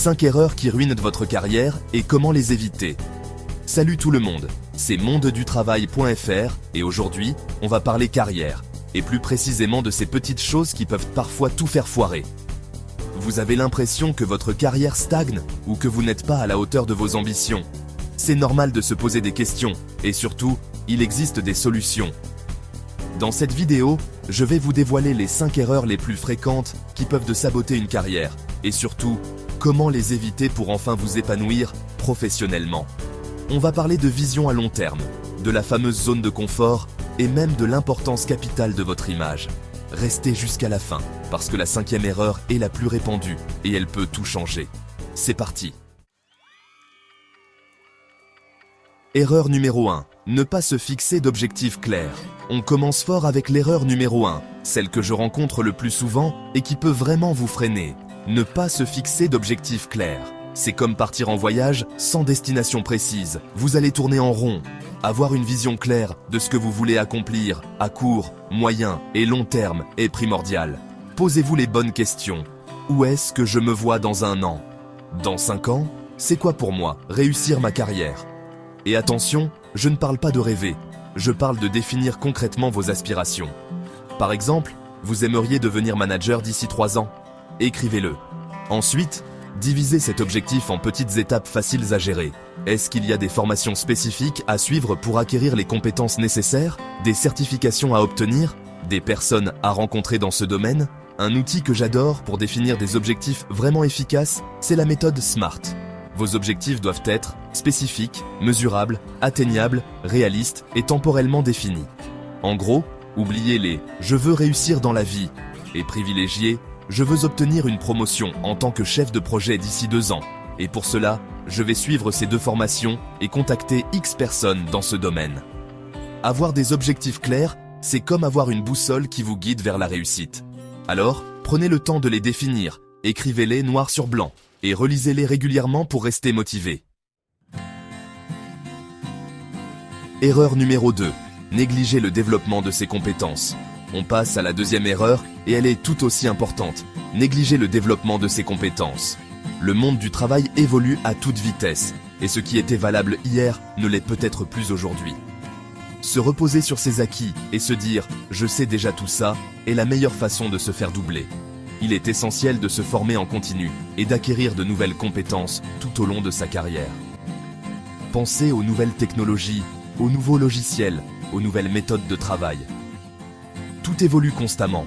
5 erreurs qui ruinent votre carrière et comment les éviter. Salut tout le monde, c'est mondedutravail.fr et aujourd'hui, on va parler carrière, et plus précisément de ces petites choses qui peuvent parfois tout faire foirer. Vous avez l'impression que votre carrière stagne ou que vous n'êtes pas à la hauteur de vos ambitions. C'est normal de se poser des questions, et surtout, il existe des solutions. Dans cette vidéo, je vais vous dévoiler les 5 erreurs les plus fréquentes qui peuvent saboter une carrière, et surtout, comment les éviter pour enfin vous épanouir professionnellement. On va parler de vision à long terme, de la fameuse zone de confort, et même de l'importance capitale de votre image. Restez jusqu'à la fin, parce que la 5e erreur est la plus répandue, et elle peut tout changer. C'est parti. Erreur numéro 1. Ne pas se fixer d'objectifs clairs. On commence fort avec l'erreur numéro 1, celle que je rencontre le plus souvent et qui peut vraiment vous freiner. Ne pas se fixer d'objectifs clairs. C'est comme partir en voyage sans destination précise. Vous allez tourner en rond. Avoir une vision claire de ce que vous voulez accomplir à court, moyen et long terme est primordial. Posez-vous les bonnes questions. Où est-ce que je me vois dans 1 an? Dans 5 ans? C'est quoi pour moi réussir ma carrière? Et attention, je ne parle pas de rêver, je parle de définir concrètement vos aspirations. Par exemple, vous aimeriez devenir manager d'ici 3 ans? Écrivez-le. Ensuite, divisez cet objectif en petites étapes faciles à gérer. Est-ce qu'il y a des formations spécifiques à suivre pour acquérir les compétences nécessaires? Des certifications à obtenir? Des personnes à rencontrer dans ce domaine? Un outil que j'adore pour définir des objectifs vraiment efficaces, c'est la méthode SMART. Vos objectifs doivent être spécifiques, mesurables, atteignables, réalistes et temporellement définis. En gros, oubliez les « je veux réussir dans la vie » et privilégiez « je veux obtenir une promotion en tant que chef de projet d'ici 2 ans ». Et pour cela, je vais suivre ces 2 formations et contacter X personnes dans ce domaine. Avoir des objectifs clairs, c'est comme avoir une boussole qui vous guide vers la réussite. Alors, prenez le temps de les définir, écrivez-les noir sur blanc. Et relisez-les régulièrement pour rester motivé. Erreur numéro 2. Négligez le développement de ses compétences. On passe à la 2e erreur et elle est tout aussi importante. Négligez le développement de ses compétences. Le monde du travail évolue à toute vitesse et ce qui était valable hier ne l'est peut-être plus aujourd'hui. Se reposer sur ses acquis et se dire « je sais déjà tout ça » est la meilleure façon de se faire doubler. Il est essentiel de se former en continu et d'acquérir de nouvelles compétences tout au long de sa carrière. Pensez aux nouvelles technologies, aux nouveaux logiciels, aux nouvelles méthodes de travail. Tout évolue constamment.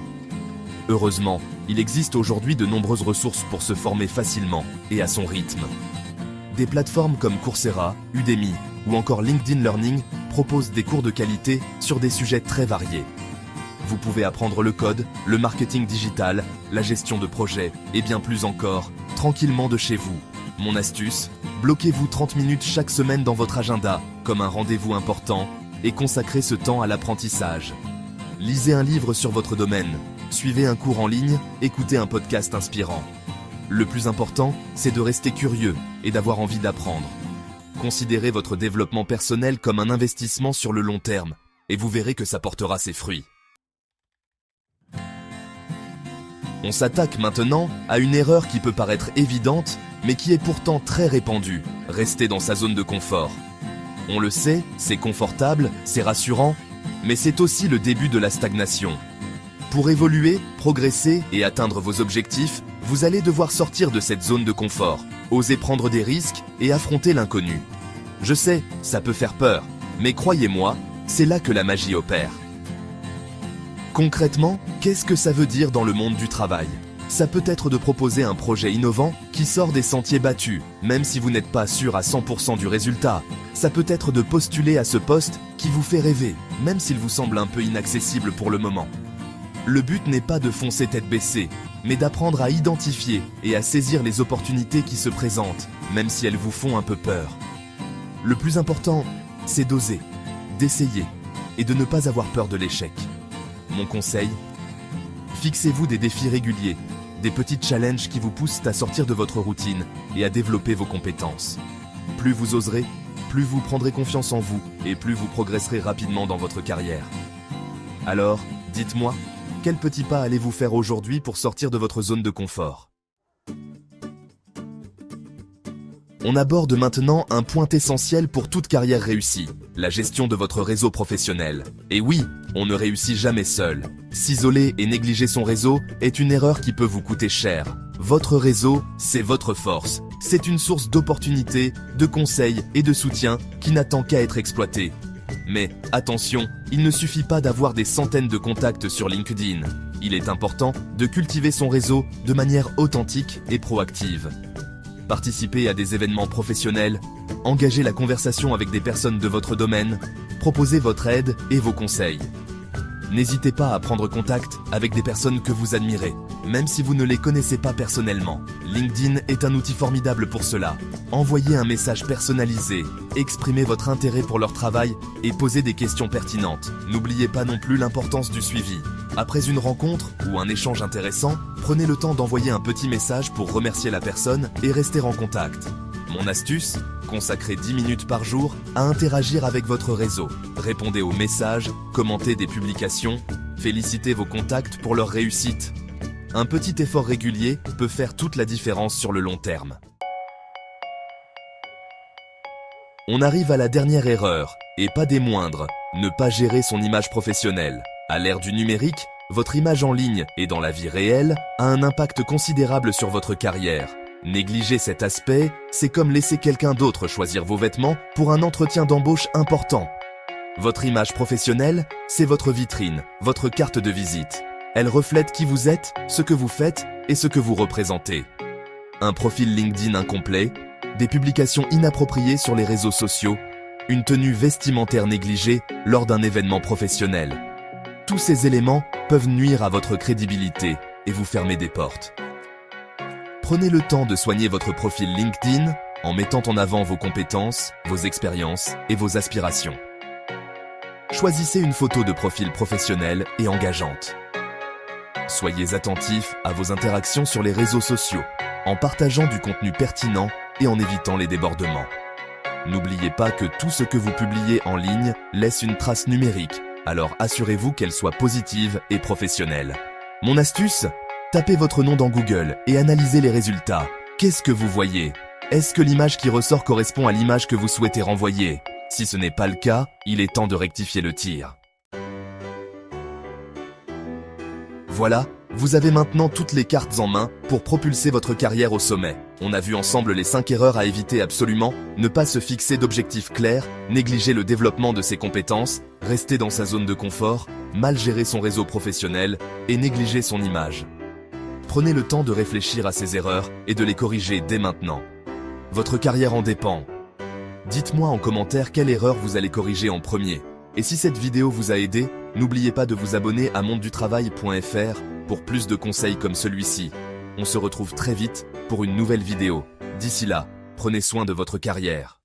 Heureusement, il existe aujourd'hui de nombreuses ressources pour se former facilement et à son rythme. Des plateformes comme Coursera, Udemy ou encore LinkedIn Learning proposent des cours de qualité sur des sujets très variés. Vous pouvez apprendre le code, le marketing digital, la gestion de projet et bien plus encore, tranquillement de chez vous. Mon astuce, bloquez-vous 30 minutes chaque semaine dans votre agenda, comme un rendez-vous important, et consacrez ce temps à l'apprentissage. Lisez un livre sur votre domaine, suivez un cours en ligne, écoutez un podcast inspirant. Le plus important, c'est de rester curieux et d'avoir envie d'apprendre. Considérez votre développement personnel comme un investissement sur le long terme, et vous verrez que ça portera ses fruits. On s'attaque maintenant à une erreur qui peut paraître évidente, mais qui est pourtant très répandue, rester dans sa zone de confort. On le sait, c'est confortable, c'est rassurant, mais c'est aussi le début de la stagnation. Pour évoluer, progresser et atteindre vos objectifs, vous allez devoir sortir de cette zone de confort, oser prendre des risques et affronter l'inconnu. Je sais, ça peut faire peur, mais croyez-moi, c'est là que la magie opère. Concrètement, qu'est-ce que ça veut dire dans le monde du travail? Ça peut être de proposer un projet innovant qui sort des sentiers battus, même si vous n'êtes pas sûr à 100% du résultat. Ça peut être de postuler à ce poste qui vous fait rêver, même s'il vous semble un peu inaccessible pour le moment. Le but n'est pas de foncer tête baissée, mais d'apprendre à identifier et à saisir les opportunités qui se présentent, même si elles vous font un peu peur. Le plus important, c'est d'oser, d'essayer et de ne pas avoir peur de l'échec. Mon conseil, fixez-vous des défis réguliers, des petits challenges qui vous poussent à sortir de votre routine et à développer vos compétences. Plus vous oserez, plus vous prendrez confiance en vous et plus vous progresserez rapidement dans votre carrière. Alors, dites-moi, quel petit pas allez-vous faire aujourd'hui pour sortir de votre zone de confort ? On aborde maintenant un point essentiel pour toute carrière réussie, la gestion de votre réseau professionnel. Et oui, on ne réussit jamais seul. S'isoler et négliger son réseau est une erreur qui peut vous coûter cher. Votre réseau, c'est votre force. C'est une source d'opportunités, de conseils et de soutien qui n'attend qu'à être exploitée. Mais attention, il ne suffit pas d'avoir des centaines de contacts sur LinkedIn. Il est important de cultiver son réseau de manière authentique et proactive. Participez à des événements professionnels, engagez la conversation avec des personnes de votre domaine, proposez votre aide et vos conseils. N'hésitez pas à prendre contact avec des personnes que vous admirez, même si vous ne les connaissez pas personnellement. LinkedIn est un outil formidable pour cela. Envoyez un message personnalisé, exprimez votre intérêt pour leur travail et posez des questions pertinentes. N'oubliez pas non plus l'importance du suivi. Après une rencontre ou un échange intéressant, prenez le temps d'envoyer un petit message pour remercier la personne et rester en contact. Mon astuce, consacrez 10 minutes par jour à interagir avec votre réseau. Répondez aux messages, commentez des publications, félicitez vos contacts pour leur réussite. Un petit effort régulier peut faire toute la différence sur le long terme. On arrive à la dernière erreur, et pas des moindres, ne pas gérer son image professionnelle. À l'ère du numérique, votre image en ligne et dans la vie réelle a un impact considérable sur votre carrière. Négliger cet aspect, c'est comme laisser quelqu'un d'autre choisir vos vêtements pour un entretien d'embauche important. Votre image professionnelle, c'est votre vitrine, votre carte de visite. Elle reflète qui vous êtes, ce que vous faites et ce que vous représentez. Un profil LinkedIn incomplet, des publications inappropriées sur les réseaux sociaux, une tenue vestimentaire négligée lors d'un événement professionnel. Tous ces éléments peuvent nuire à votre crédibilité et vous fermer des portes. Prenez le temps de soigner votre profil LinkedIn en mettant en avant vos compétences, vos expériences et vos aspirations. Choisissez une photo de profil professionnelle et engageante. Soyez attentif à vos interactions sur les réseaux sociaux, en partageant du contenu pertinent et en évitant les débordements. N'oubliez pas que tout ce que vous publiez en ligne laisse une trace numérique, alors assurez-vous qu'elle soit positive et professionnelle. Mon astuce ? Tapez votre nom dans Google et analysez les résultats. Qu'est-ce que vous voyez ? Est-ce que l'image qui ressort correspond à l'image que vous souhaitez renvoyer ? Si ce n'est pas le cas, il est temps de rectifier le tir. Voilà, vous avez maintenant toutes les cartes en main pour propulser votre carrière au sommet. On a vu ensemble les 5 erreurs à éviter absolument, ne pas se fixer d'objectifs clairs, négliger le développement de ses compétences, rester dans sa zone de confort, mal gérer son réseau professionnel et négliger son image. Prenez le temps de réfléchir à ces erreurs et de les corriger dès maintenant. Votre carrière en dépend. Dites-moi en commentaire quelle erreur vous allez corriger en premier. Et si cette vidéo vous a aidé, n'oubliez pas de vous abonner à mondedutravail.fr pour plus de conseils comme celui-ci. On se retrouve très vite pour une nouvelle vidéo. D'ici là, prenez soin de votre carrière.